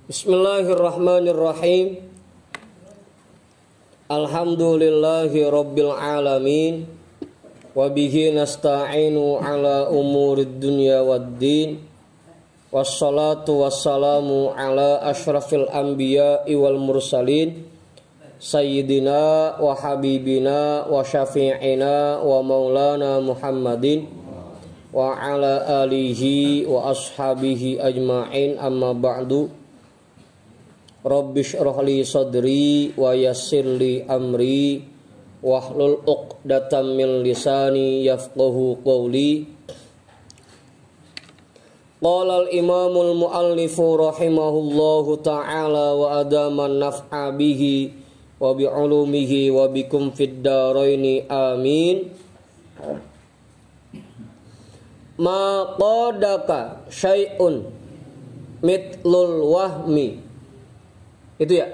Bismillahirrahmanirrahim. Alhamdulillahi rabbil alamin. Wabihi nasta'inu ala umurid dunya waddin. Wassalatu wassalamu ala ashrafil anbiya'i wal mursalin. Sayyidina wa habibina wa syafi'ina wa maulana Muhammadin wa ala alihi wa ashabihi ajma'in, amma ba'du. Rabbi shrah li sadri wa yassir li amri wahlul 'uqdatam min lisani yafqahu qawli. Qala al-imamul muallifu rahimahullahu ta'ala wa adama naf'a bihi wa bi 'ulumihi wa bikum fid dharaini amin. Ma qadaka syai'un mitlul wahmi. Itu ya?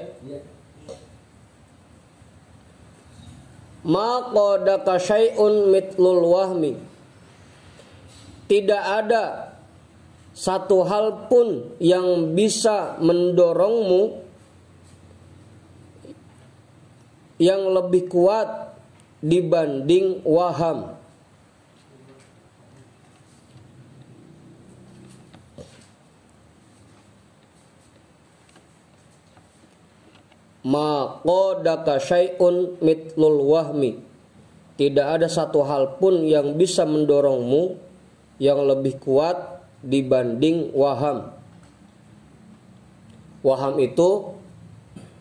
Ma qadaka syai'un mitlul wahmi. Tidak ada satu hal pun yang bisa mendorongmu yang lebih kuat dibanding waham. Ma qadaka syai'un mitlul wahmi. Tidak ada satu hal pun yang bisa mendorongmu yang lebih kuat dibanding waham. Waham itu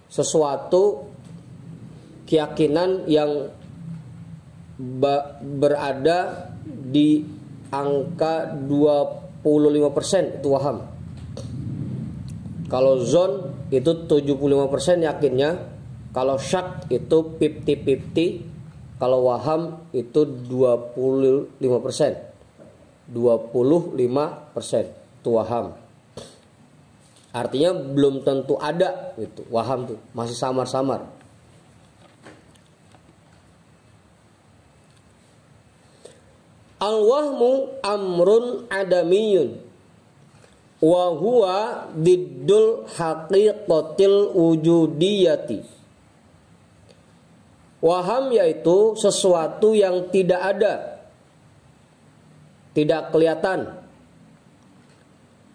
sesuatu keyakinan yang berada di angka 25%, itu waham. Kalau zon itu 75% yakinnya, kalau syak itu 50-50, kalau waham itu 25%. 25% itu waham. Artinya belum tentu ada itu waham tuh, masih samar-samar. Al-wahmu amrun adamiyun wa huwa diddul haqiqatil wujudiyati. Waham yaitu sesuatu yang tidak ada, tidak kelihatan.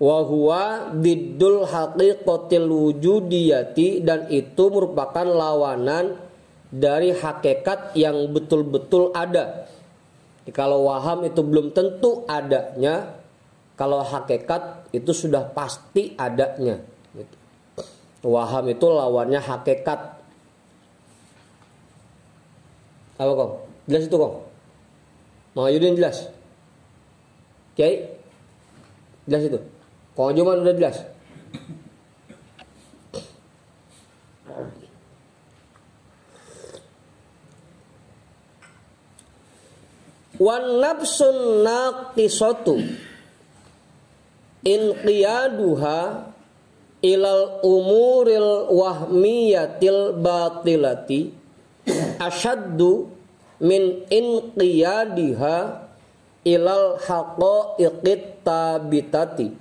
Wa huwa diddul haqiqatil wujudiyati, dan itu merupakan lawanan dari hakikat yang betul-betul ada. Jadi, kalau waham itu belum tentu adanya, kalau hakikat itu sudah pasti adanya. Waham itu lawannya hakikat. Apa kong? Jelas itu kong? Mang Yudin jelas? Oke? Jelas itu? Kong Juman udah jelas? Wan nafsun naqisatu inqiyaduha ilal umuril wahmiyatil batilati asyaddu min inqiyadiha ilal haqa'iqit tabitati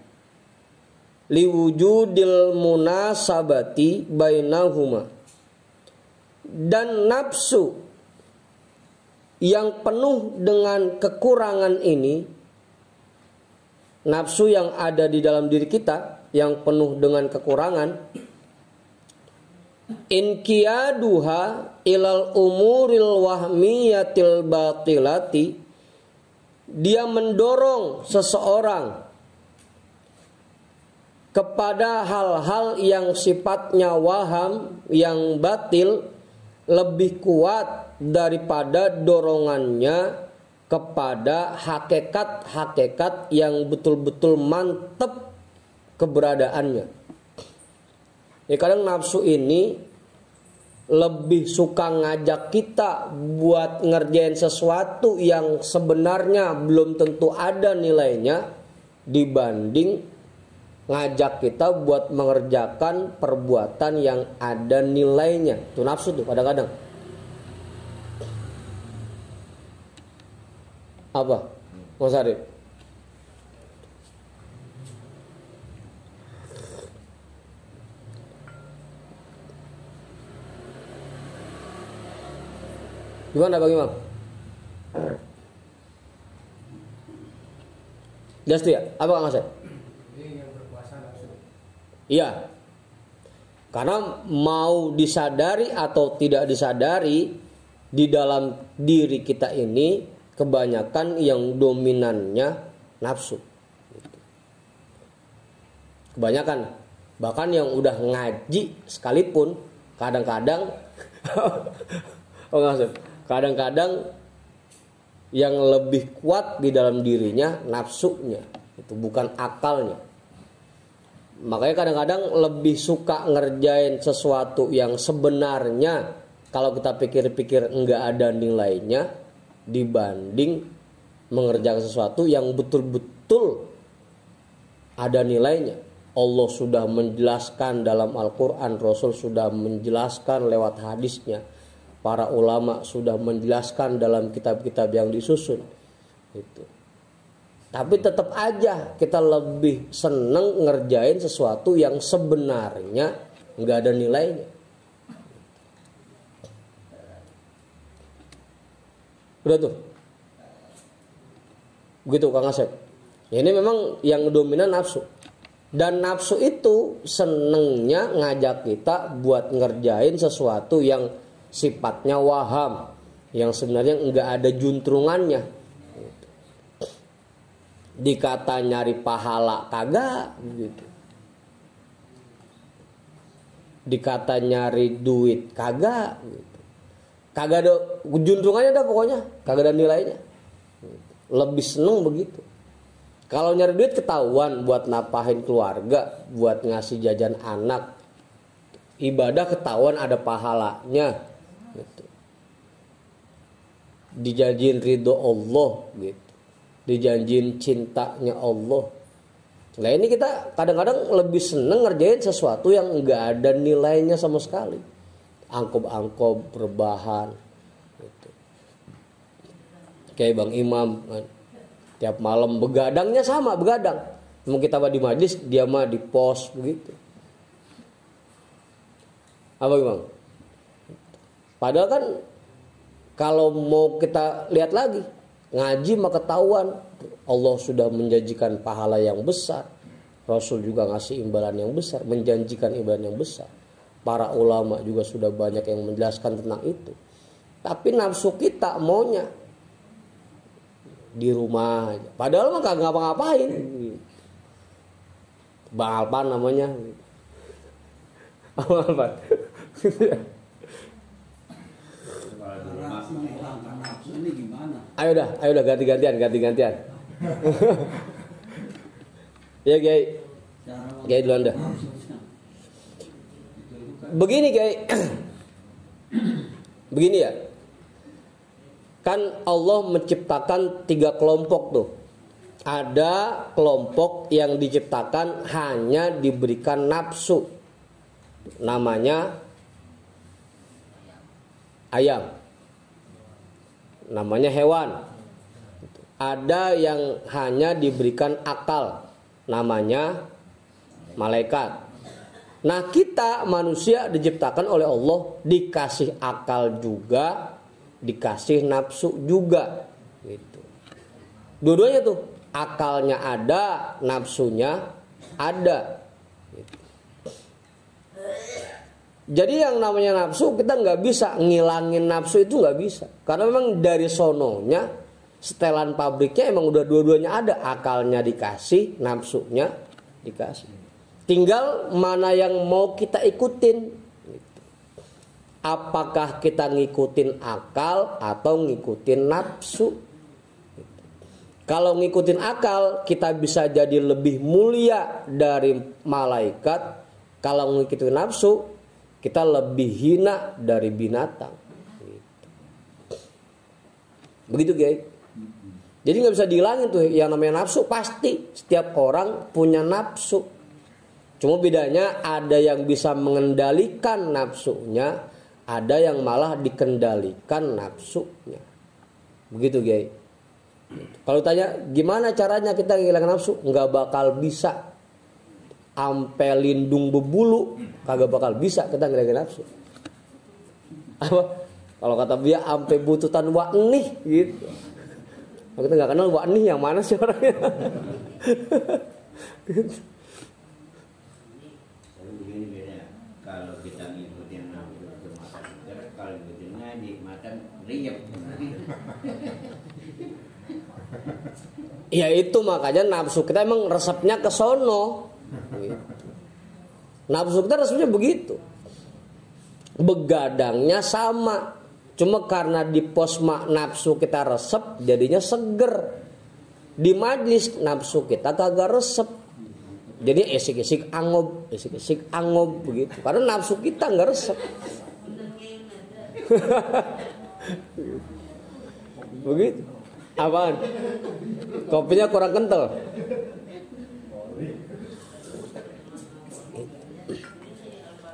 liwujudil munasabati bainahuma. Dan nafsu yang penuh dengan kekurangan ini, nafsu yang ada di dalam diri kita yang penuh dengan kekurangan, inqiyaduha ilal umuril wahmiyatil batilati, dia mendorong seseorang kepada hal-hal yang sifatnya waham, yang batil, lebih kuat daripada dorongannya kepada hakikat-hakikat yang betul-betul mantap keberadaannya. Ya, kadang nafsu ini lebih suka ngajak kita buat ngerjain sesuatu yang sebenarnya belum tentu ada nilainya, dibanding ngajak kita buat mengerjakan perbuatan yang ada nilainya. Itu nafsu tuh kadang-kadang. Apa? Mas Arif? Gimana Bang Imam? Jelas tuh ya? Apa Kang Asep? Ini yang berpuasa nafsu. Iya. Karena mau disadari atau tidak disadari, di dalam diri kita ini kebanyakan yang dominannya nafsu. Kebanyakan. Bahkan yang udah ngaji sekalipun kadang-kadang kadang-kadang yang lebih kuat di dalam dirinya nafsunya, itu bukan akalnya. Makanya kadang-kadang lebih suka ngerjain sesuatu yang sebenarnya kalau kita pikir-pikir enggak ada nilainya dibanding mengerjakan sesuatu yang betul-betul ada nilainya. Allah sudah menjelaskan dalam Al-Quran, Rasul sudah menjelaskan lewat hadisnya, para ulama sudah menjelaskan dalam kitab-kitab yang disusun. Itu. Tapi tetap aja kita lebih seneng ngerjain sesuatu yang sebenarnya nggak ada nilainya. Udah tuh. Begitu Kang Asep. Ya, ini memang yang dominan nafsu. Dan nafsu itu senengnya ngajak kita buat ngerjain sesuatu yang sifatnya waham, yang sebenarnya nggak ada juntrungannya. Dikata nyari pahala kagak gitu. Dikata nyari duit kagak gitu. Kagak ada juntrungannya dah pokoknya, kagak ada nilainya. Lebih seneng begitu. Kalau nyari duit ketahuan buat napahin keluarga, buat ngasih jajan anak. Ibadah ketahuan ada pahalanya gitu. Dijanjiin ridho Allah gitu. Dijanjiin cintanya Allah. Nah ini kita kadang-kadang lebih seneng ngerjain sesuatu yang enggak ada nilainya sama sekali. Angkob-angkob rebahan gitu. Kayak Bang Imam kan. Tiap malam begadangnya sama, begadang. Mau kita di majlis, dia mah di pos begitu. Apa Bang? Padahal kan kalau mau kita lihat lagi, ngaji maka ketahuan Allah sudah menjanjikan pahala yang besar. Rasul juga ngasih imbalan yang besar, menjanjikan imbalan yang besar. Para ulama juga sudah banyak yang menjelaskan tentang itu. Tapi nafsu kita maunya di rumah aja. Padahal mah kagak ngapa-ngapain. Bang Alpan namanya. Bang Alpan. Ayo dah ganti-gantian. Ya Kiai. Kiai duluan dah. Begini Kiai. Begini ya. Kan Allah menciptakan 3 kelompok tuh. Ada kelompok yang diciptakan hanya diberikan nafsu. Namanya ayam. Namanya hewan. Ada yang hanya diberikan akal. Namanya malaikat. Nah kita manusia diciptakan oleh Allah dikasih akal juga, dikasih nafsu juga gitu. Dua-duanya tuh akalnya ada, nafsunya ada gitu. Jadi yang namanya nafsu kita nggak bisa ngilangin nafsu, itu nggak bisa, karena memang dari sononya setelan pabriknya emang udah dua-duanya ada, akalnya dikasih, nafsunya dikasih, tinggal mana yang mau kita ikutin. Apakah kita ngikutin akal atau ngikutin nafsu? Kalau ngikutin akal, kita bisa jadi lebih mulia dari malaikat. Kalau ngikutin nafsu, kita lebih hina dari binatang. Begitu guys. Jadi nggak bisa dihilangin tuh yang namanya nafsu. Pasti setiap orang punya nafsu. Cuma bedanya ada yang bisa mengendalikan nafsunya, ada yang malah dikendalikan nafsunya. Begitu guys. Kalau tanya gimana caranya kita ngilangin nafsu, nggak bakal bisa. Ampe lindung bebulu kagak bakal bisa kita ngilangin nafsu. Apa? Kalau kata dia ampe bututan wak nih gitu. Kita nggak kenal wak nih yang mana sih orangnya. Tapi begini beda. Kalau kita ngikutin nafsu itu makan seger, kalau ngikutin ngaji makan riyep. Ya itu makanya nafsu kita emang resepnya ke sono. Gitu. Nafsu kita resepnya begitu. Begadangnya sama. Cuma karena di posma nafsu kita resep jadinya seger. Di majlis nafsu kita kagak resep. Jadi esik-esik angob begitu. Karena nafsu kita nggak resep. Begitu. Apaan? Kopinya kurang kental.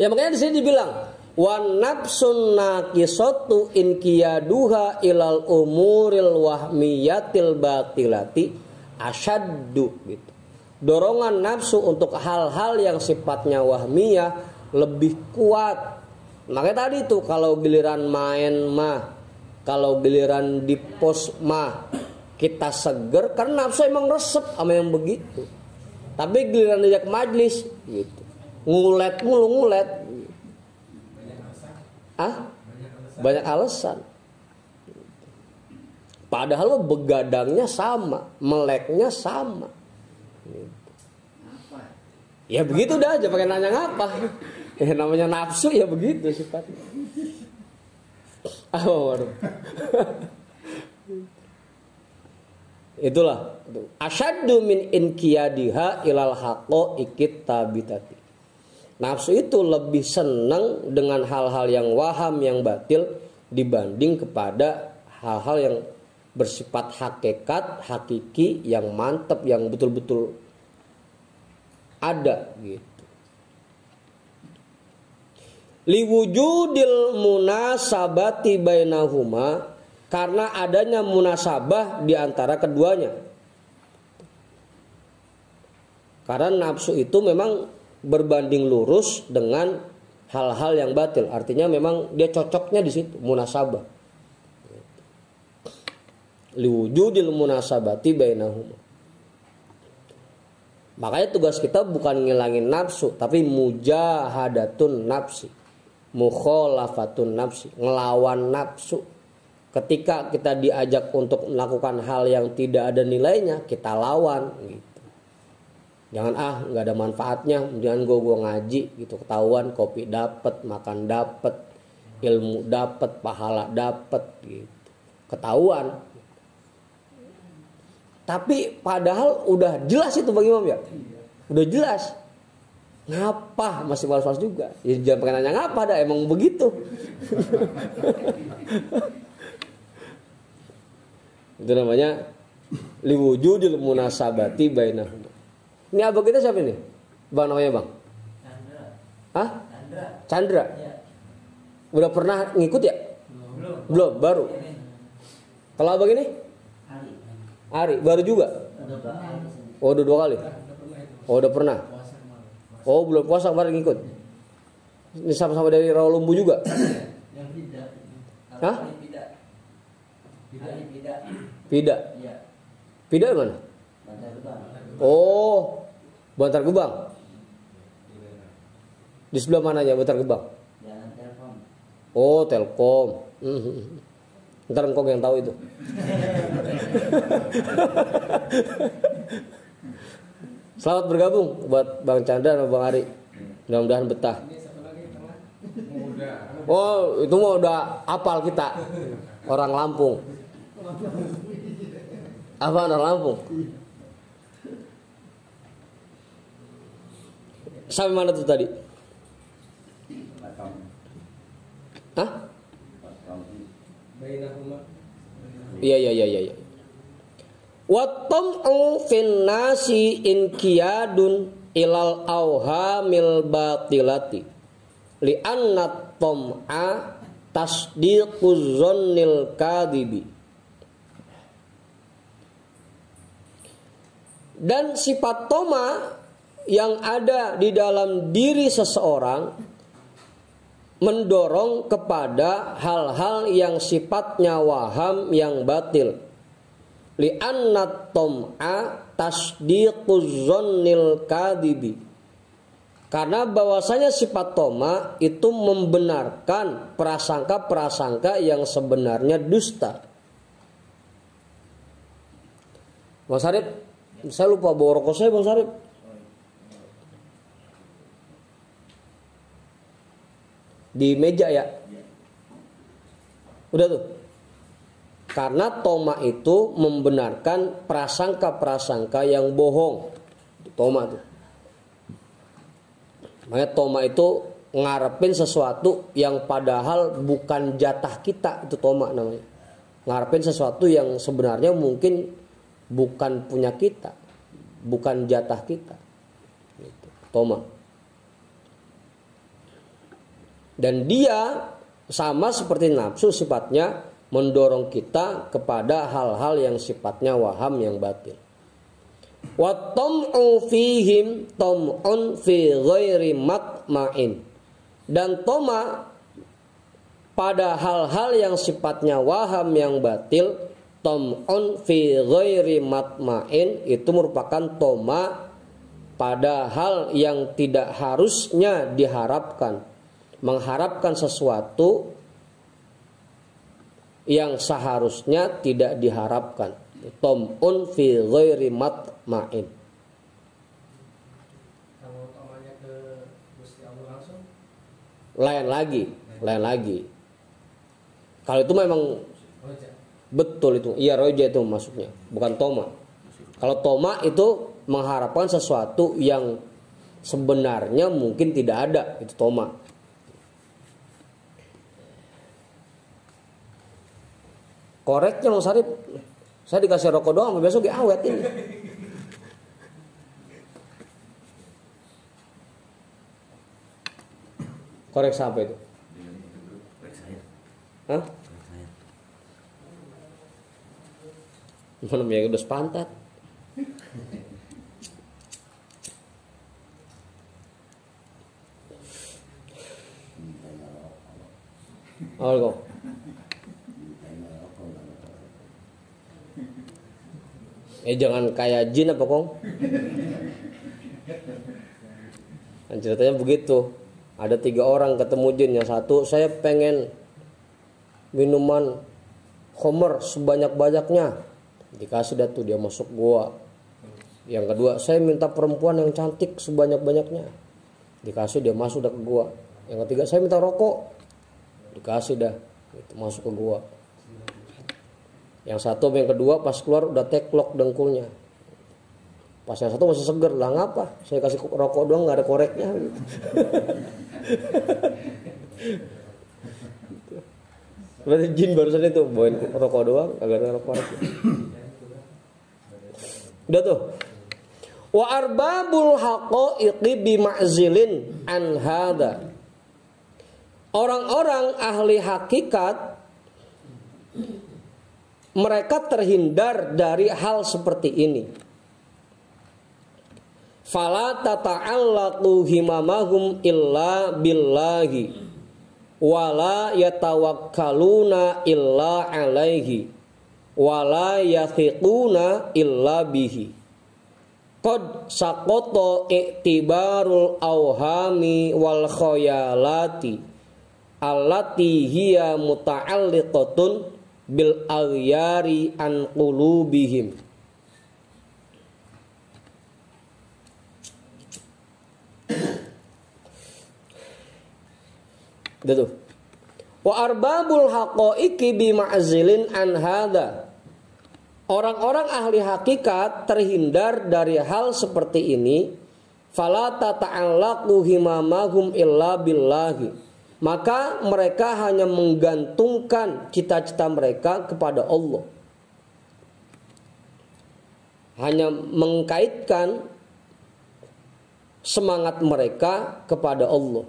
Ya makanya di sini dibilang wan nafsun naqisatu in qiyaduha ilal umuril wahmiyatil batilati asyaddu gitu. Dorongan nafsu untuk hal-hal yang sifatnya wahmiyah lebih kuat. Makanya tadi tuh kalau giliran main mah, kalau giliran di pos mah kita seger karena nafsu emang resep sama yang begitu. Tapi giliran diajak majlis gitu. Ngulet mulu ngulet. Banyak alasan. Padahal begadangnya sama, meleknya sama. Ya begitu dah, aja pakai nanya ngapa. Ya namanya nafsu ya begitu sifatnya. Itulah asyaddu min inqiyadiha ilal haqaiqit tabitati. Nafsu itu lebih senang dengan hal-hal yang waham, yang batil dibanding kepada hal-hal yang bersifat hakikat, hakiki, yang mantap, yang betul-betul ada gitu. Liwujudil munasabati bainahuma, karena adanya munasabah di antara keduanya. Karena nafsu itu memang berbanding lurus dengan hal-hal yang batil. Artinya memang dia cocoknya di situ, munasabah. Liwujudil munasabati bainahuma. Makanya tugas kita bukan ngilangin nafsu, tapi mujahadatun nafsi, mukhalafatun nafsi, ngelawan nafsu. Ketika kita diajak untuk melakukan hal yang tidak ada nilainya, kita lawan gitu. Jangan nggak ada manfaatnya, jangan gue ngaji gitu, ketahuan kopi dapat, makan dapat, ilmu dapat, pahala dapat gitu, ketahuan. Tapi padahal udah jelas itu Bang Imam ya, udah jelas. Ngapa masih malas-malas juga? Ya jangan pakai nanya ngapa dah, emang begitu. Itu namanya liwujudil munasabati bainahuma. Ini abang kita siapa nih? Bang namanya Bang? Chandra. Hah? Chandra. Chandra. Ya. Udah pernah ngikut ya? Belum, baru. Kalau abang ini? Ari, baru juga? Oh, udah 2 kali. Oh, udah pernah. Oh, belum puasa kemarin ngikut. Ini sama-sama dari Rawalumbu juga? Yang tidak. Hah? Tidak. Tidak. Iya. Tidak di mana? Oh, Bantar Gebang. Di sebelah mananya Bantar Gebang? Jalan Telkom. Oh, Telkom. Ntar engkau yang tahu itu. Selamat bergabung buat Bang Chandra dan Bang Ari. Mudah-mudahan betah. Oh, itu mah udah apal kita. Orang Lampung. Apa orang Lampung? Sampai mana tuh tadi? Hah? Iya. Wa tam'u fin nasi inqiyadun ilal auhamil batilati li anna tam'a tasdiquz zannil kadhibi. Dan sifat toma yang ada di dalam diri seseorang mendorong kepada hal-hal yang sifatnya waham yang batil. Li'anna tom'a tasdiquz zonnil kadibi. Karena bahwasanya sifat toma itu membenarkan prasangka-prasangka yang sebenarnya dusta. Bang Sarip, saya lupa bawa rokok saya, Bang Sarip. Di meja ya. Udah tuh. Karena toma itu membenarkan prasangka-prasangka yang bohong. Toma tuh. Makanya toma itu ngarepin sesuatu yang padahal bukan jatah kita, itu toma namanya. Ngarepin sesuatu yang sebenarnya mungkin bukan punya kita, bukan jatah kita. Gitu. Toma. Dan dia sama seperti nafsu sifatnya mendorong kita kepada hal-hal yang sifatnya waham yang batil. Wa tam'u fihim tam'un fi ghairi matma'in. Dan toma pada hal-hal yang sifatnya waham yang batil, tam'un fi ghairi matma'in, itu merupakan toma pada hal yang tidak harusnya diharapkan, mengharapkan sesuatu yang seharusnya tidak diharapkan. Tom'un fi ghairi matma'in. Kalau tomanya ke Gusti Allah langsung? Lain lagi. Kalau itu memang Roja. betul itu. Iya, roja itu masuknya, bukan toma. Kalau toma itu mengharapkan sesuatu yang sebenarnya mungkin tidak ada, itu toma. Koreknya Bang Sarip, saya dikasih rokok doang, besok awet ini. Korek sampai itu? Hah? Mana ya udah sepantat. Oh, kok. Jangan kayak jin apa kong? Dan ceritanya begitu. Ada 3 orang ketemu jin. Yang satu, saya pengen minuman khamr sebanyak-banyaknya. Dikasih dah tuh, dia masuk gua. Yang kedua, saya minta perempuan yang cantik sebanyak-banyaknya. Dikasih, dia masuk dah ke gua. Yang ketiga, saya minta rokok. Dikasih dah, itu masuk ke gua. Yang satu yang kedua pas keluar udah teklok dengkulnya. Pas yang satu masih seger, lah ngapa? Saya kasih rokok doang, nggak ada koreknya. Gitu. Berarti jin barusan itu bawain rokok doang, kagak ada koreknya. Udah tuh. Wa arbabul haqaiqi bima'zilin an hada. Orang-orang ahli hakikat mereka terhindar dari hal seperti ini. Fala tata'allaqu himamahum illa billahi wala yatawakkaluna illa alaihi wala yathiquna illa bihi. Qad saqata i'tibarul awhami wal khayalati allati hiya muta'alliqatun bil aghyari an qulubihim. Itu. Wa arbabul haqaiqi bi ma'zilin an hadza. Orang-orang ahli hakikat terhindar dari hal seperti ini. Fala tata'allaqu himamahum illa billahi. Maka mereka hanya menggantungkan cita-cita mereka kepada Allah. Hanya mengkaitkan semangat mereka kepada Allah.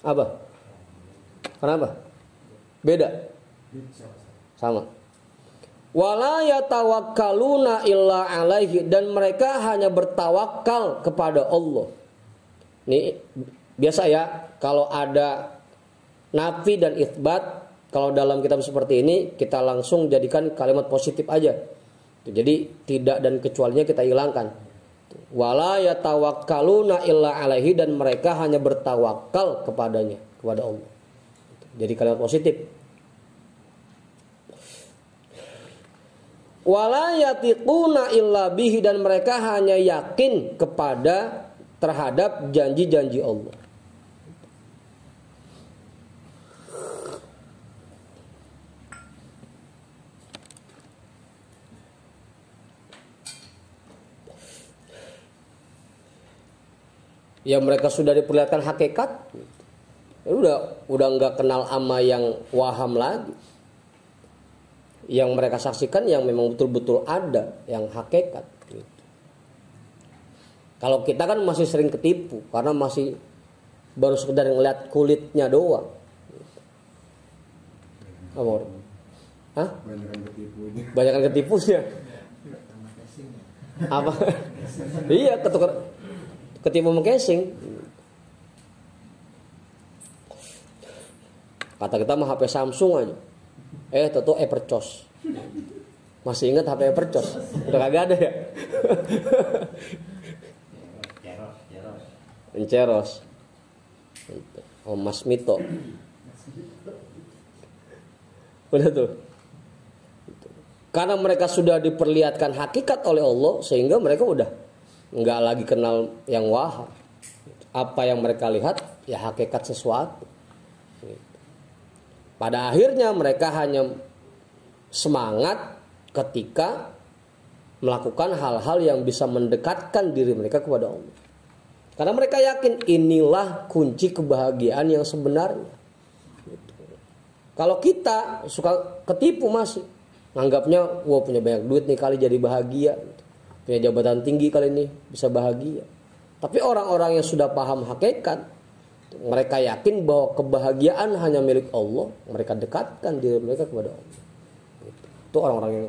Apa? Kenapa? Beda? Sama. Wala yatawakkaluna illa alaihi. Dan mereka hanya bertawakal kepada Allah. Ini biasa ya, kalau ada nafi dan itsbat, kalau dalam kitab seperti ini kita langsung jadikan kalimat positif aja. Jadi tidak dan kecualinya kita hilangkan. Wala yatawakkaluna illa alaihi, dan mereka hanya bertawakal kepadanya, kepada Allah. Jadi kalimat positif. Wala yatiquna illa bihi, dan mereka hanya yakin kepada terhadap janji-janji Allah. Ya mereka sudah diperlihatkan hakikat, ya udah nggak kenal ama yang waham lagi. Yang mereka saksikan yang memang betul-betul ada, yang hakikat. Kalau kita kan masih sering ketipu karena masih baru sekedar ngeliat kulitnya doang. Apa? Hah? Banyakan ketipunya. Apa? Iya, ketipu casing. Kata kita mah HP Samsung aja. Toto Evercos. Masih ingat HP Evercos? Udah kagak ada ya? Enceros. Oh, Mas Mito. Udah tuh. Karena mereka sudah diperlihatkan hakikat oleh Allah, sehingga mereka udah nggak lagi kenal yang waham. Apa yang mereka lihat ya hakikat sesuatu. Pada akhirnya mereka hanya semangat ketika melakukan hal-hal yang bisa mendekatkan diri mereka kepada Allah. Karena mereka yakin inilah kunci kebahagiaan yang sebenarnya. Kalau kita suka ketipu masih, nganggapnya wah punya banyak duit nih kali jadi bahagia, punya jabatan tinggi kali ini bisa bahagia. Tapi orang-orang yang sudah paham hakikat, mereka yakin bahwa kebahagiaan hanya milik Allah. Mereka dekatkan diri mereka kepada Allah. Itu orang-orang yang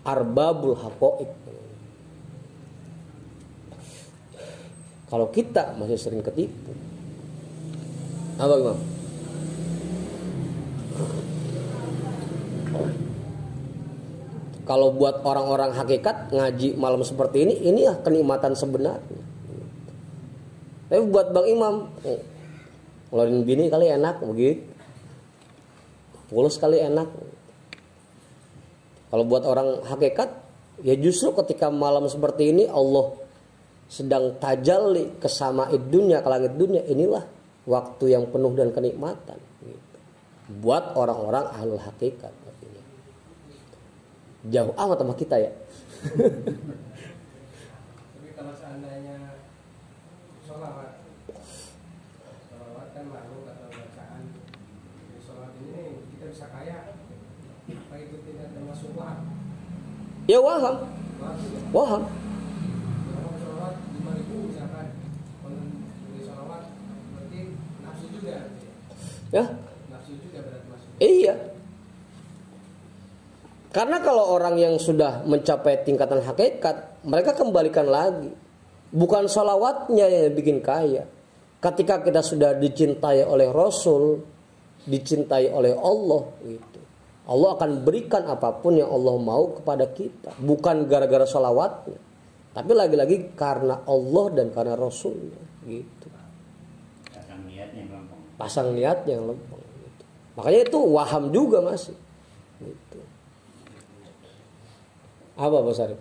arbabul haqaiq. Kalau kita masih sering ketipu, apa gimana? Kalau buat orang-orang hakikat ngaji malam seperti ini ya kenikmatan sebenarnya. Tapi buat Bang Imam, ngeluarin bini kali enak begitu, pulus kali enak. Kalau buat orang hakikat, ya justru ketika malam seperti ini Allah sedang tajalli ke sama'id dunya, ke langit dunia, inilah waktu yang penuh dan kenikmatan gitu. Buat orang-orang ahlul hakikat. Jauh amat sama kita ya. Tapi kalau seandainya sholawat kan makhluk atau bacaan di sholat ini kita bisa kaya, apa itu tidak termasuk waham? Ya waham. Waham. Kalau sholawat 5.000 misalkan, kalau di sholawat berarti nafsu juga. Ya. Nafsu juga berarti masuk. Iya. Karena kalau orang yang sudah mencapai tingkatan hakikat, mereka kembalikan lagi. Bukan sholawatnya yang bikin kaya. Ketika kita sudah dicintai oleh Rasul, dicintai oleh Allah, gitu. Allah akan berikan apapun yang Allah mau kepada kita. Bukan gara-gara sholawatnya, tapi lagi-lagi karena Allah dan karena Rasulnya, gitu. Pasang niatnya yang lempeng. Gitu. Makanya itu waham juga masih. Gitu. Apa Bos Arif?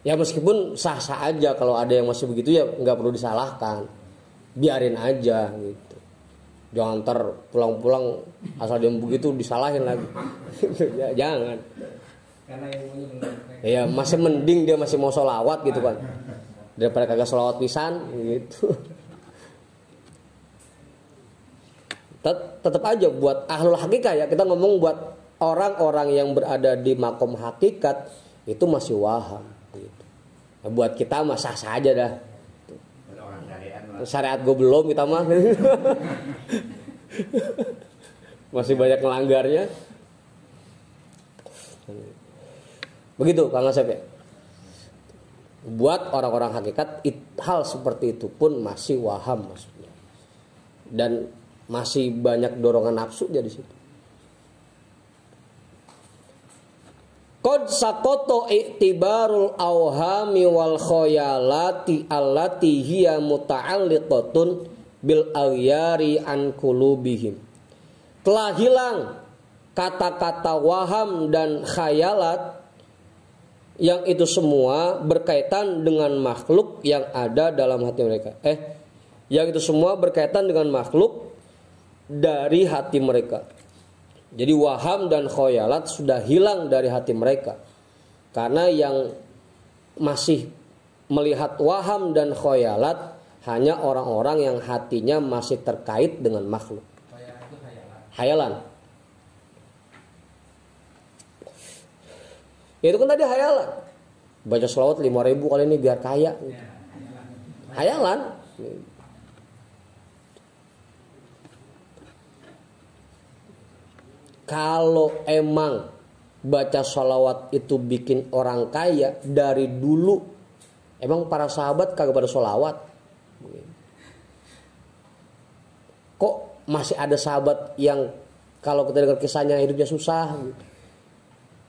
Ya meskipun sah-sah aja kalau ada yang masih begitu ya nggak perlu disalahkan, biarin aja gitu. Jangan ntar pulang-pulang asal dia begitu disalahin lagi. Ya, jangan. Karena ilmunya belum. Ya masih mending dia masih mau sholawat gitu kan, daripada kagak sholawat pisan gitu. Tetap aja buat ahlul hakikat ya, kita ngomong buat orang-orang yang berada di makom hakikat itu masih waham gitu. Nah, buat kita mah sah-sah aja dah. Syariat gue belum kita mah. Masih banyak melanggarnya. Begitu Kang Asep ya. Buat orang-orang hakikat hal seperti itu pun masih waham maksudnya. Dan masih banyak dorongan nafsu di situ. Qad saqata i'tibarul awhami wal khayalati allati hiya muta'alliqatun bil aghyari an qulubihim. Telah hilang kata-kata waham dan khayalat yang itu semua berkaitan dengan makhluk yang ada dalam hati mereka. Yang itu semua berkaitan dengan makhluk dari hati mereka. Jadi waham dan khoyalat sudah hilang dari hati mereka. Karena yang masih melihat waham dan khoyalat hanya orang-orang yang hatinya masih terkait dengan makhluk. Hayalan. Itu kan tadi hayalan. Baca sholawat 5.000 kali ini biar kaya. Hayalan. Kalau emang baca sholawat itu bikin orang kaya, dari dulu emang para sahabat kagak pada sholawat. Kok masih ada sahabat yang kalau kita dengar kisahnya hidupnya susah gitu.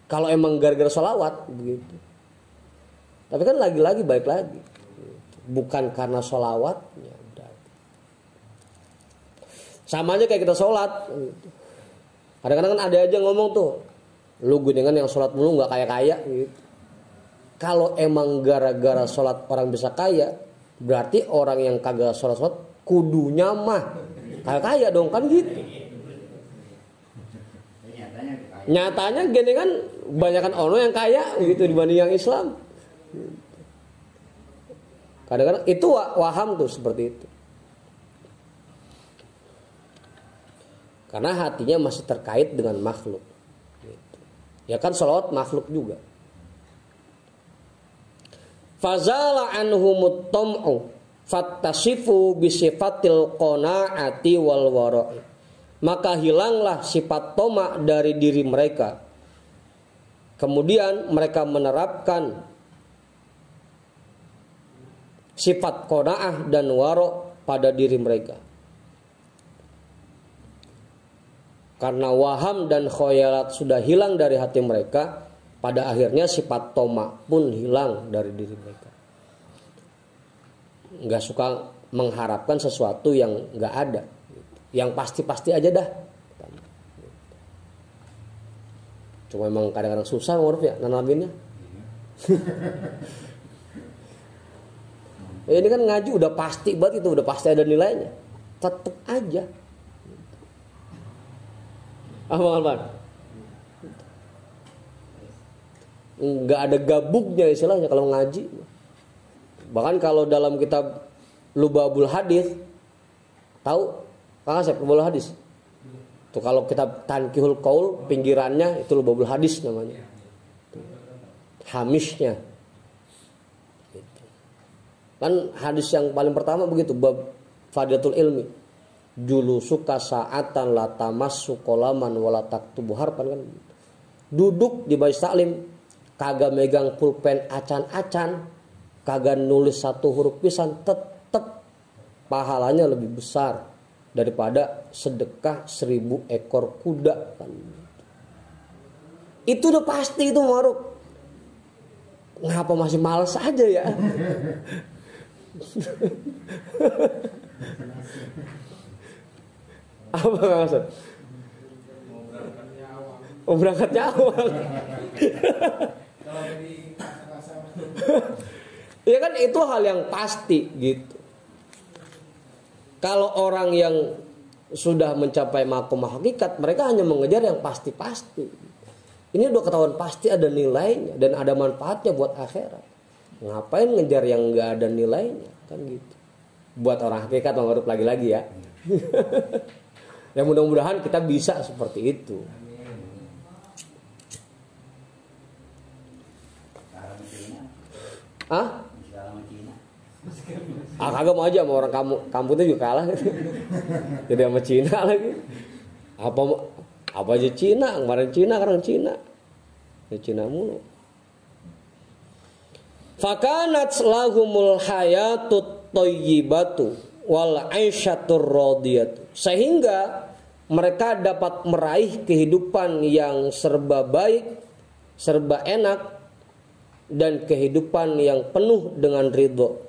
Kalau emang gara-gara sholawat begitu. Tapi kan lagi-lagi baik lagi. Bukan karena sholawat. Ya udah. Sama aja kayak kita sholat. Kadang-kadang kan ada aja ngomong tuh. Lu dengan yang sholat mulu gak kaya-kaya gitu. Kalau emang gara-gara sholat orang bisa kaya. Berarti orang yang kagak sholat-sholat kudunya mah kaya-kaya dong kan gitu. Nyatanya gini kan kebanyakan orang yang kaya gitu dibanding yang Islam. Kadang-kadang itu waham tuh seperti itu. Karena hatinya masih terkait dengan makhluk. Ya kan sholawat makhluk juga. Fazala anhumut tam'u fattasifu bisifatil qanaati wal wara'i. Maka hilanglah sifat tomak dari diri mereka. Kemudian mereka menerapkan sifat qanaah dan wara' pada diri mereka. Karena waham dan khayalat sudah hilang dari hati mereka, pada akhirnya sifat tomak pun hilang dari diri mereka. Nggak suka mengharapkan sesuatu yang nggak ada. Yang pasti-pasti aja dah. Cuma emang kadang-kadang susah nguruf ya nanaminnya. Ini kan ngaji udah pasti banget itu, udah pasti ada nilainya. Tetep aja. Bang. Nggak ada gabungnya istilahnya kalau ngaji. Bahkan kalau dalam kitab Lubabul Hadis, tahu Kang Asep Lubabul Hadis? Tuh kalau kitab Tankihul Qaul pinggirannya itu Lubabul Hadis namanya. Hamisnya. Gitu. Kan hadis yang paling pertama begitu bab Fadilatul Ilmi. Julusuka sa'atan la tamassu qalaman wala taktubu harfan kan. Duduk di majelis taklim kagak megang pulpen acan-acan, kagak nulis satu huruf pisan, tetep pahalanya lebih besar daripada sedekah 1000 ekor kuda kan. Itu udah pasti itu Maruk. Ngapa masih males aja ya? Apa maksud? Mau berangkatnya awal. Ya kan itu hal yang pasti gitu. Kalau orang yang sudah mencapai makom hakikat, mereka hanya mengejar yang pasti-pasti. Ini udah ketahuan pasti ada nilainya dan ada manfaatnya buat akhirat. Ngapain ngejar yang nggak ada nilainya kan gitu. Buat orang hakikat mengurup lagi-lagi ya. Ya mudah-mudahan kita bisa seperti itu. Kagak mau aja sama orang kampung itu juga kalah. Jadi sama Cina lagi. Apa aja Cina, kemarin Cina, sekarang Cina. Ya Cina mulu. Fakanat lahumul hayatut thayyibatu wal aisyatur radiyatu. Sehingga mereka dapat meraih kehidupan yang serba baik, serba enak, dan kehidupan yang penuh dengan ridho.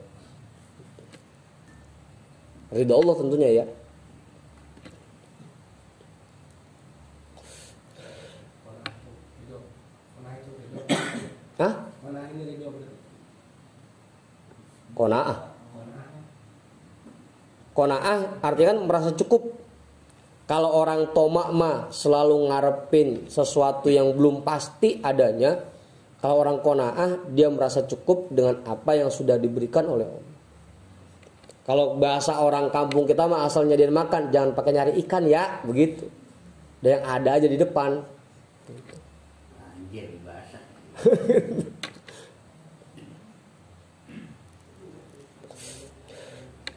Ridho Allah tentunya ya. Hah? Mana ini ridho berarti? Qanaah. Qanaah artinya kan merasa cukup. Kalau orang tomak mah selalu ngarepin sesuatu yang belum pasti adanya. Kalau orang qanaah dia merasa cukup dengan apa yang sudah diberikan oleh Allah. Kalau bahasa orang kampung kita mah asalnya dia makan, jangan pakai nyari ikan ya, begitu. Dan yang ada aja di depan. Anjir bahasa.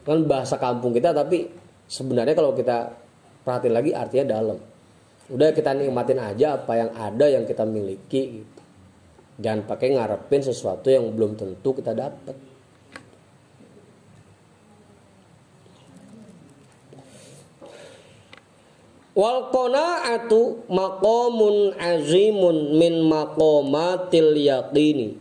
Kan bahasa kampung kita, tapi sebenarnya kalau kita perhatiin lagi artinya dalam. Udah kita nikmatin aja apa yang ada yang kita miliki gitu. Jangan pakai ngarepin sesuatu yang belum tentu kita dapat. Wal qanaatu maqamun azimun min maqamatil yaqini.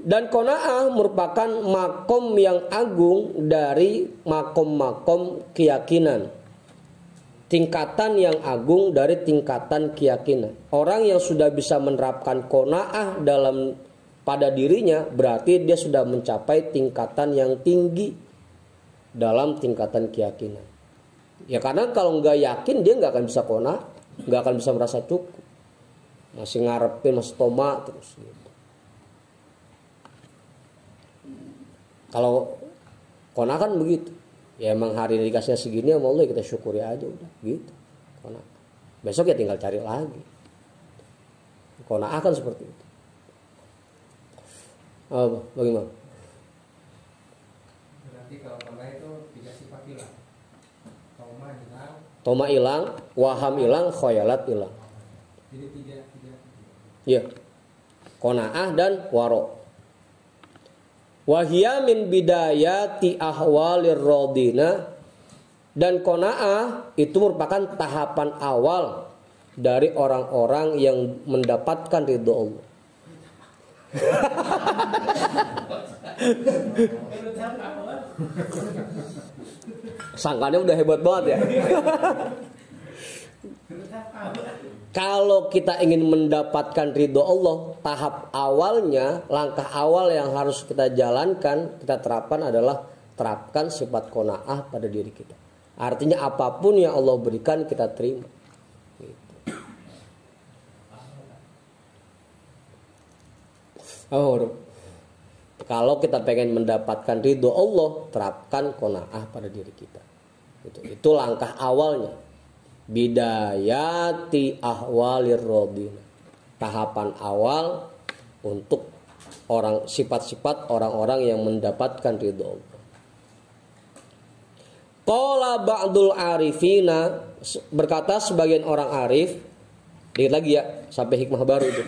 Dan qanaah merupakan makom yang agung dari makom-makom keyakinan. Tingkatan yang agung dari tingkatan keyakinan. Orang yang sudah bisa menerapkan qanaah dalam pada dirinya berarti dia sudah mencapai tingkatan yang tinggi dalam tingkatan keyakinan. Ya karena kalau nggak yakin dia nggak akan bisa qanaah, nggak akan bisa merasa cukup. Masih ngarepin, masih tomak terus gitu. Kalau qanaah kan begitu. Ya emang hari ini dikasihnya segini sama Allah, kita syukuri aja udah gitu. Qanaah. Besok ya tinggal cari lagi. Qanaah kan seperti itu. Oh, bagaimana? Berarti kalau qanaah itu tiga sifat hilang. Toma hilang, waham hilang, khoyalat hilang. Jadi tiga. Ya. Qanaah dan waro. Wahia min bidayati ahwalir radina. Dan qanaah itu merupakan tahapan awal dari orang-orang yang mendapatkan ridho Allah. Sangkanya udah hebat banget ya. Kalau kita ingin mendapatkan ridho Allah, tahap awalnya, langkah awal yang harus kita jalankan, kita terapkan adalah terapkan sifat qanaah pada diri kita. Artinya apapun yang Allah berikan kita terima. Gitu. Kalau kita pengen mendapatkan ridho Allah, terapkan qanaah pada diri kita. Itu langkah awalnya. Bidayati ahwalir radina. Tahapan awal untuk orang sifat-sifat orang-orang yang mendapatkan ridho Allah. Qala ba'dul arifina, berkata sebagian orang arif, dikit lagi ya sampai hikmah baru itu.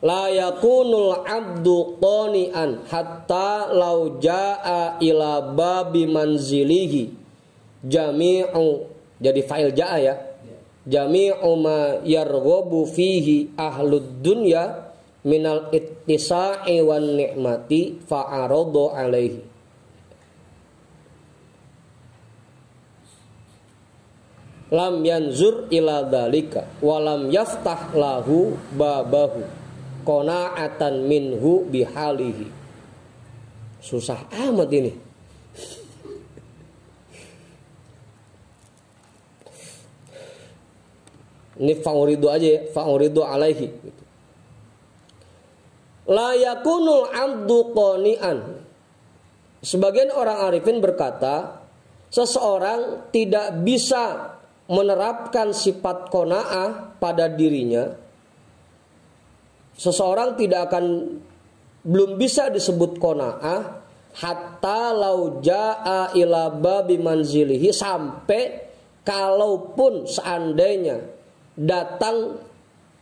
La yakunul abdu qani'an hatta law jaa ila babi manzilihi jami'u, jadi fa'il jaa ya, jami'u ma yarghabu fihi ahlud dunya minal ittisa'i wan ni'mati fa'aradu alaihi. Lam yanzur ila dalika walam yaftah lahu babahu qana'atan minhu bihalihi. Susah amat ini. Ini fa'uridu aja ya, fa'uridu alaihi gitu. La yakunul abdu qani'an. Sebagian orang arifin berkata, seseorang tidak bisa menerapkan sifat qanaah pada dirinya. Seseorang tidak akan, belum bisa disebut qanaah hatta lau jaa ila babi manzilihi, sampai kalaupun seandainya datang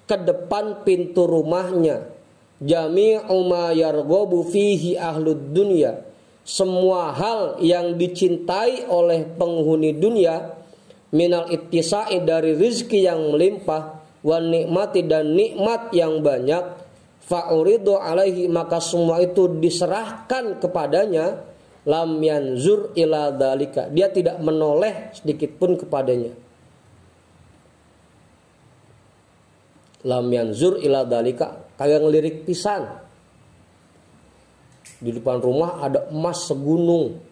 ke depan pintu rumahnya jami'u ma yarghabu fihi ahlud dunya, semua hal yang dicintai oleh penghuni dunia, minal ittisa'i dari rizki yang melimpah, wan nikmati dan nikmat yang banyak, fa'uridu alaihi maka semua itu diserahkan kepadanya, lam yanzur ila dzalika, dia tidak menoleh sedikit pun kepadanya. Lam yanzur ila dzalika, kagak ngelirik pisan. Di depan rumah ada emas segunung,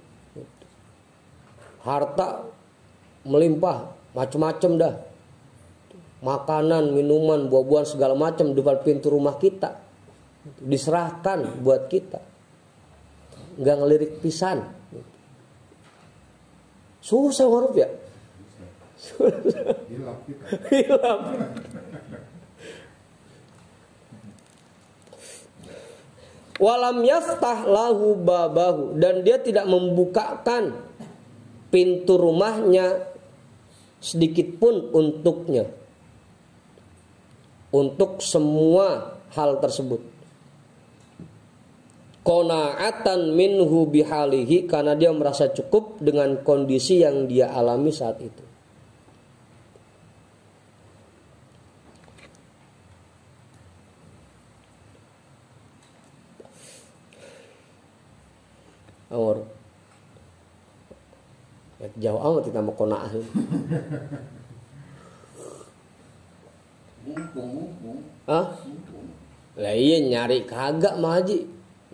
harta melimpah, macam-macam dah, makanan, minuman, buah-buahan segala macam di depan pintu rumah kita, diserahkan buat kita, nggak ngelirik pisan. Susah ngorok ya. Hilang. Walam yaftah lahu babahu, dan dia tidak membukakan pintu rumahnya sedikit pun untuknya, untuk semua hal tersebut. Qanaatan minhu bihalihi, karena dia merasa cukup dengan kondisi yang dia alami saat itu. Awar. Jauh amat kita mau qanaah. Mumpung. Hah? Lah iya nyari kagak mah Haji.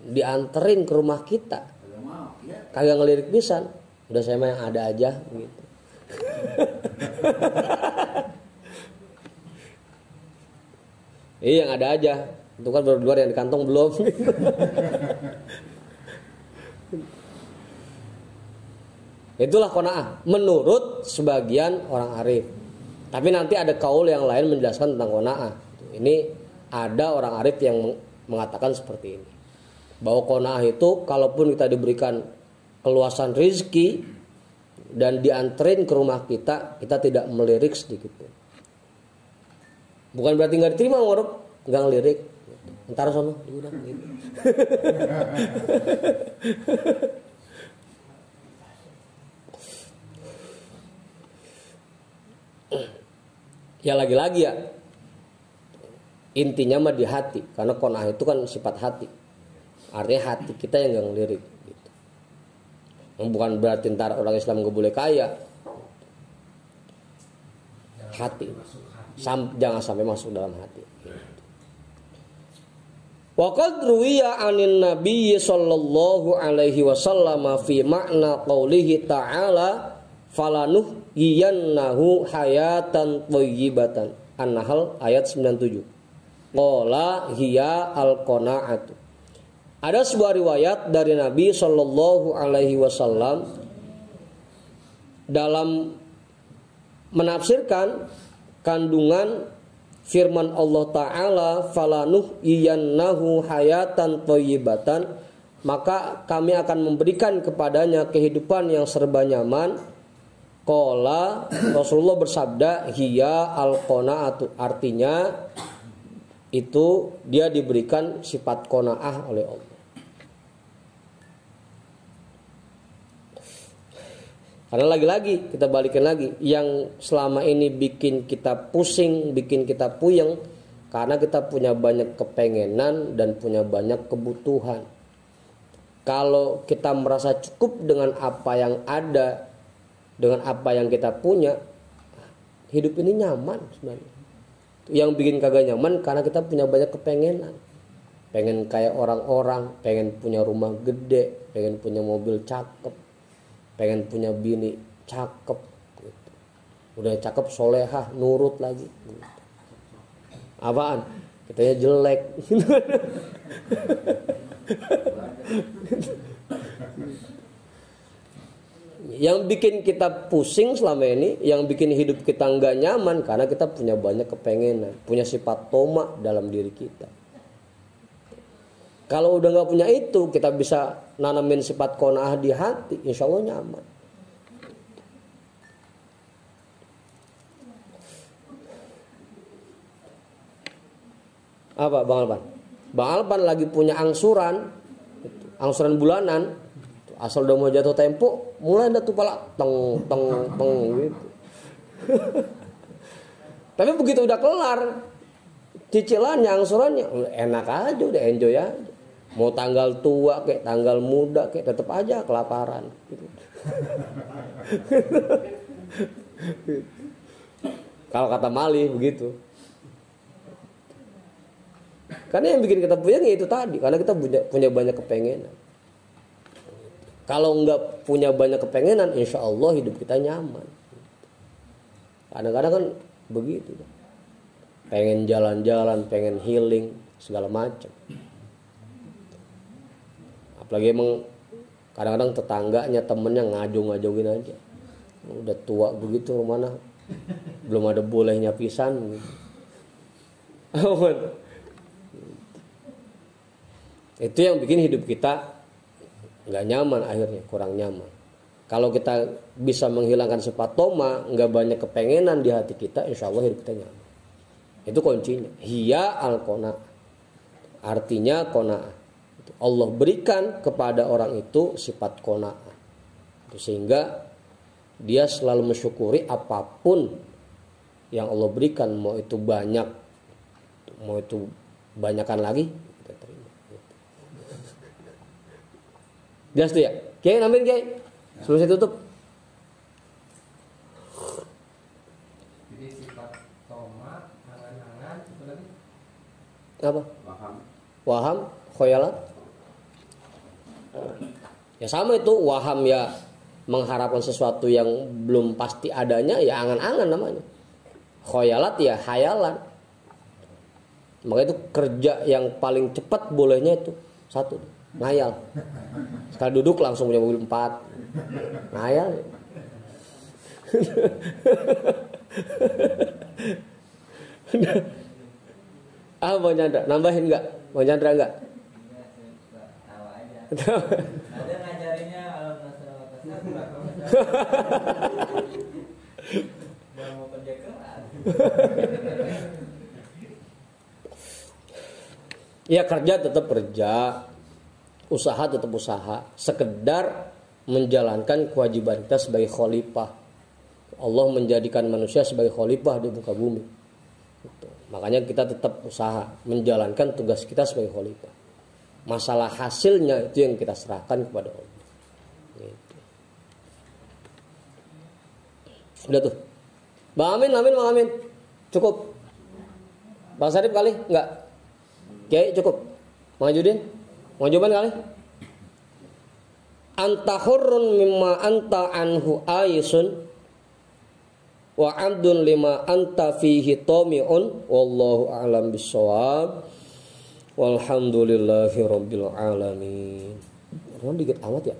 Dianterin ke rumah kita. Kagak ngelirik pisan. Udah saya mah yang ada aja gitu. Iya yang ada aja. Itu kan baru keluar, yang di kantong belum. Itulah qanaah menurut sebagian orang arif. Tapi nanti ada kaul yang lain menjelaskan tentang qanaah. Ini ada orang arif yang mengatakan seperti ini, bahwa qanaah itu kalaupun kita diberikan keluasan rezeki dan dianterin ke rumah kita, kita tidak melirik sedikit pun. Bukan berarti nggak diterima, ngorok, nggak ngelirik. Ntar sono di gudang gitu. Ya lagi-lagi ya, intinya mah di hati, karena qanaah itu kan sifat hati. Artinya hati kita yang nggak ngelirik gitu. Bukan berarti ntar orang Islam nggak boleh kaya. Hati, jangan sampai masuk dalam hati. Wa qad ruwiya 'anin nabiy sallallahu alaihi wasallam fi ma'na qaulihi ta'ala falanuhyiyannahu hayatan thayyibatan. An-Nahl ayat 97. Qala hiya al-qanaatu. Ada sebuah riwayat dari Nabi sallallahu alaihi wasallam dalam menafsirkan kandungan firman Allah Ta'ala falanuhyiyannahu hayatan thayyibatan, maka kami akan memberikan kepadanya kehidupan yang serba nyaman. Qala, Rasulullah bersabda, hiya al-qanaatu, artinya itu dia diberikan sifat qanaah oleh Allah. Karena lagi-lagi kita balikin lagi, yang selama ini bikin kita pusing, bikin kita puyeng, karena kita punya banyak kepengenan dan punya banyak kebutuhan. Kalau kita merasa cukup dengan apa yang ada, dengan apa yang kita punya, hidup ini nyaman sebenarnya. Yang bikin kagak nyaman karena kita punya banyak kepengenan. Pengen kayak orang-orang, pengen punya rumah gede, pengen punya mobil cakep, pengen punya bini cakep gitu. Udah cakep solehah, nurut lagi gitu. Apaan? Kitanya jelek. Yang bikin kita pusing selama ini, yang bikin hidup kita nggak nyaman, karena kita punya banyak kepengenan, punya sifat tomak dalam diri kita. Kalau udah nggak punya itu, kita bisa nanamin sifat qanaah di hati, insya Allah nyaman. Apa Bang Alban? Bang Alpan lagi punya angsuran bulanan, asal udah mau jatuh tempo, mulai dah tuh pala teng gitu. Tapi begitu udah kelar cicilannya, angsurannya, enak aja, udah enjoy aja. Mau tanggal tua kayak tanggal muda kayak tetap aja kelaparan. Gitu. Kalau kata Mali begitu. Karena yang bikin kita puyeng ya itu tadi, karena kita punya banyak kepengenan. Kalau nggak punya banyak kepengenan, insya Allah hidup kita nyaman. Kadang-kadang kan begitu, pengen jalan-jalan, pengen healing, segala macam. Apalagi emang kadang-kadang tetangganya, temennya ngajung-ngajungin aja. Udah tua begitu, mana belum ada bolehnya pisan. Gitu. Itu yang bikin hidup kita nggak nyaman, akhirnya kurang nyaman. Kalau kita bisa menghilangkan sifat toma, nggak banyak kepengenan di hati kita, insya Allah hidup kita nyaman. Itu kuncinya. Hiya al-qanaah. Artinya qanaah. Allah berikan kepada orang itu sifat qanaah. Sehingga dia selalu mensyukuri apapun yang Allah berikan, mau itu banyak, mau itu banyakan lagi, kita terima. Jelas tuh ya? Kiai, amin Kiai. Sebelum saya tutup. Jadi sifat toma, angan-angan, itu lagi. Apa? Paham. Waham, khoyalat. Ya sama itu, waham ya mengharapkan sesuatu yang belum pasti adanya, ya angan-angan namanya. Khoyalat ya hayalan. Maka itu kerja yang paling cepat bolehnya itu satu, ngayal. Sekali duduk langsung punya mobil 4. Ngayal. Bang Chandra, nambahin enggak? Bang Chandra enggak? Tahu aja. Ada ngajarinnya alam masalah kesal. Mau kerja keras. Ya kerja tetap kerja, usaha tetap usaha, sekedar menjalankan kewajiban kita sebagai khalifah. Allah menjadikan manusia sebagai khalifah di muka bumi. Gitu. Makanya kita tetap usaha menjalankan tugas kita sebagai khalifah. Masalah hasilnya itu yang kita serahkan kepada Allah. Gitu. Udah tuh. Bang Amin. Cukup. Bang Sarip kali? Enggak. Oke, cukup. Bang Judin? Bang Joban kali? Anta hurrun mimma anta anhu aisun wa abdun lima anta fihi tami'un wallahu a'lam bissawab walhamdulillahi rabbil alamin. Dikit amat ya.